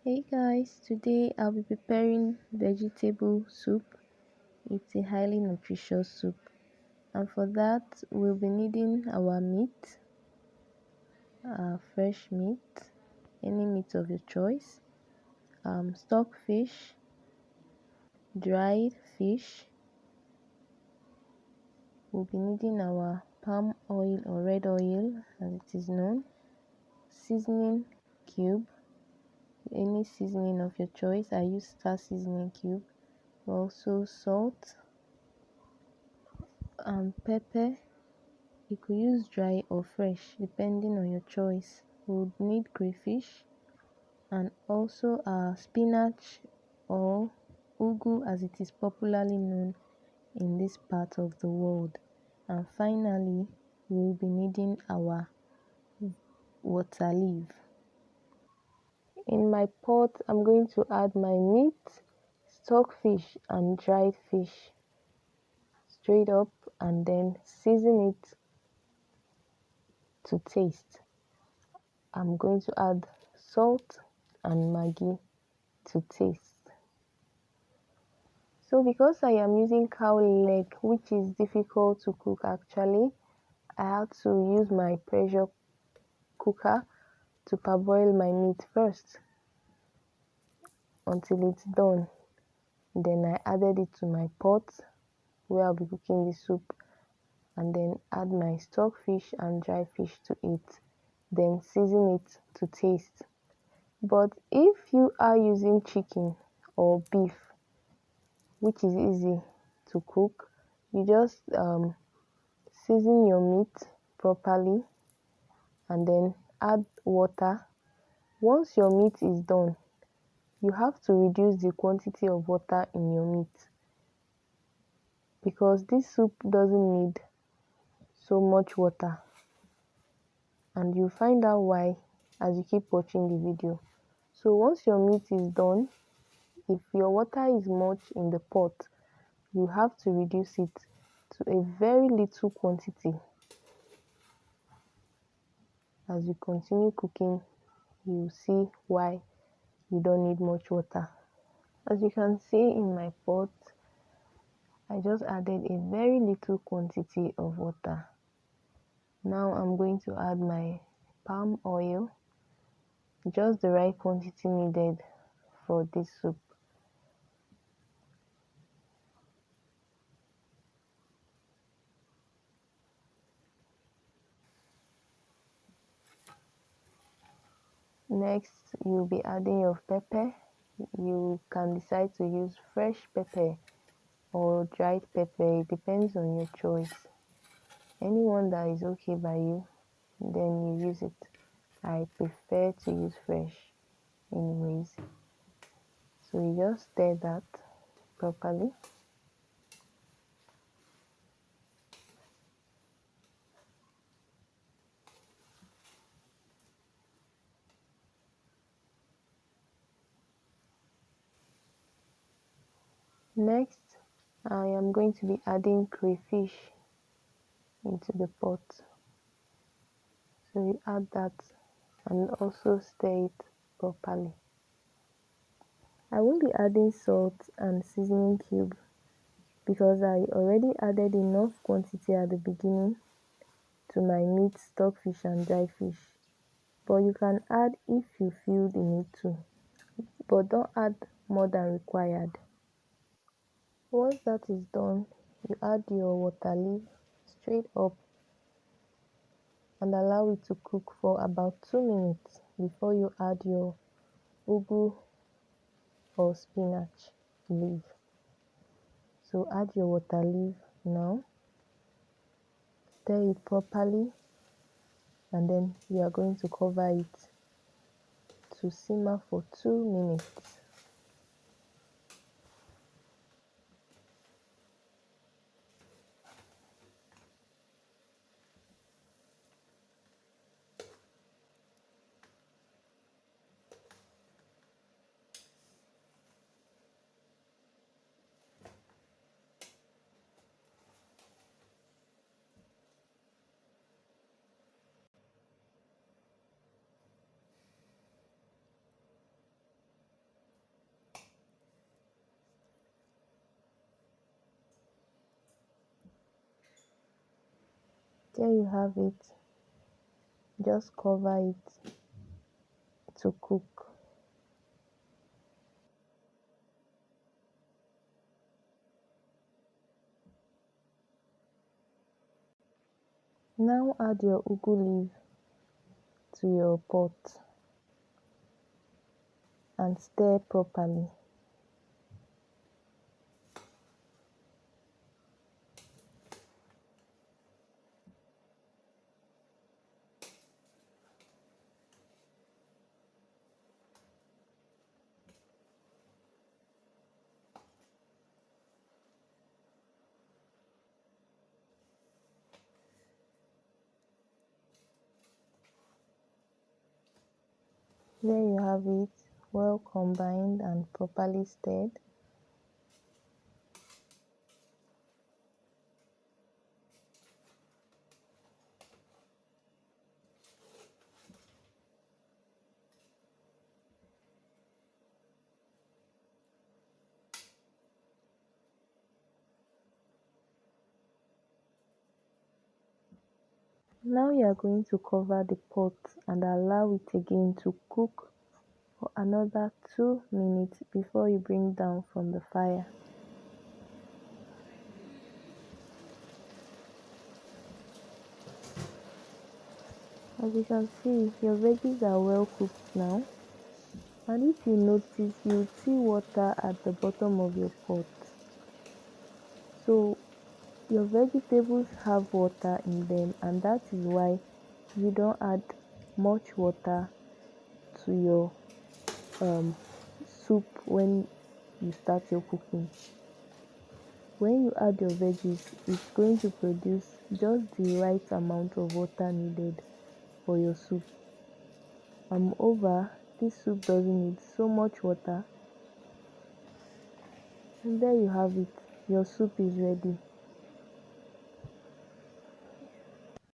Hey guys, today I'll be preparing vegetable soup. It's a highly nutritious soup, and for that we'll be needing our meat, fresh meat, any meat of your choice, stock fish, dried fish. We'll be needing our palm oil or red oil as it is known, seasoning cube, any seasoning of your choice. I use star seasoning cube. Also salt, pepper. You could use dry or fresh depending on your choice. We would need crayfish and also spinach or ugu as it is popularly known in this part of the world. And finally, we will be needing our water leaf. In my pot, I'm going to add my meat, stock fish and dried fish straight up and then season it to taste. I'm going to add salt and Maggi to taste. So because I am using cow leg, which is difficult to cook actually, I had to use my pressure cooker to parboil my meat first until it's done. Then I added it to my pot where I'll be cooking the soup and then add my stock fish and dry fish to it. Then season it to taste. But if you are using chicken or beef, which is easy to cook, you just season your meat properly and then add water. Once your meat is done, you have to reduce the quantity of water in your meat because this soup doesn't need so much water, and you find out why as you keep watching the video. So once your meat is done, if your water is much in the pot, you have to reduce it to a very little quantity. As you continue cooking, you see why you don't need much water. As you can see in my pot, I just added a very little quantity of water. Now I'm going to add my palm oil, just the right quantity needed for this soup. Next, you'll be adding your pepper. You can decide to use fresh pepper or dried pepper. It depends on your choice. Anyone that is okay by you, then you use it. I prefer to use fresh anyways. So you just stir that properly. Next, I am going to be adding crayfish into the pot. So you add that and also stir it properly. I won't be adding salt and seasoning cube because I already added enough quantity at the beginning to my meat, stockfish and dry fish. But you can add if you feel the need to, but don't add more than required. Once that is done, you add your water leaf straight up and allow it to cook for about 2 minutes before you add your ugu or spinach leaf. So add your water leaf now, stir it properly, and then you are going to cover it to simmer for 2 minutes. There you have it. Just cover it to cook. Now add your ugu leaf to your pot and stir properly. There you have it, well combined and properly stirred. Now you are going to cover the pot and allow it again to cook for another 2 minutes before you bring down from the fire. As you can see, your veggies are well cooked now, and if you notice, you see water at the bottom of your pot. So your vegetables have water in them, and that is why you don't add much water to your soup when you start your cooking. When you add your veggies, it's going to produce just the right amount of water needed for your soup. Moreover, this soup doesn't need so much water. And there you have it. Your soup is ready.